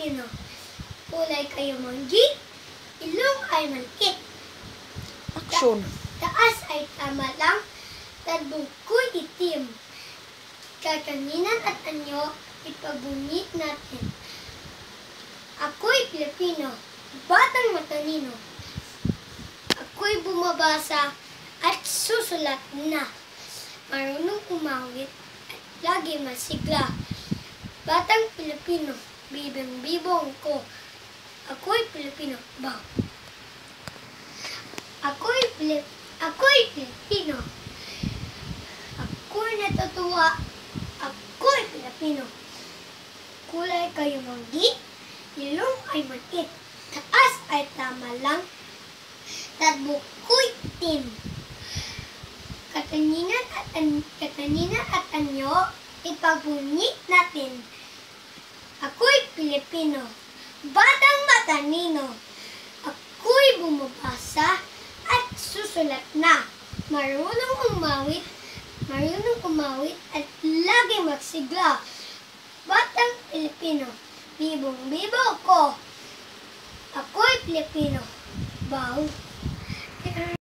Pilipino. Kulay kayo manggi, ilong ay maliit. Action. Taas ay tama lang, tadbungkoy itim. Kakanginan at anyo, ipagbunit natin. Ako'y Pilipino, batang matalino. Ako'y bumabasa at susulat na. Marunong umawit at lagi masigla. Batang Pilipino, bibong-bibong ko. Ako'y Pilipino, baw. Ako'y Pilipino. Ako'y natutuwa. Ako'y Pilipino. Kulay kayo manggi, ilong ay maliit. Taas ay tama lang, tadbungkoy itim. Katanginan at anyo, ipagbunit natin. Ako'y Pilipino, batang matalino. Ako'y bumabasa at susulat na. Marunong umawit at lagi magsigla. Batang Pilipino, bibong-bibong ko. Ako'y Pilipino, baw.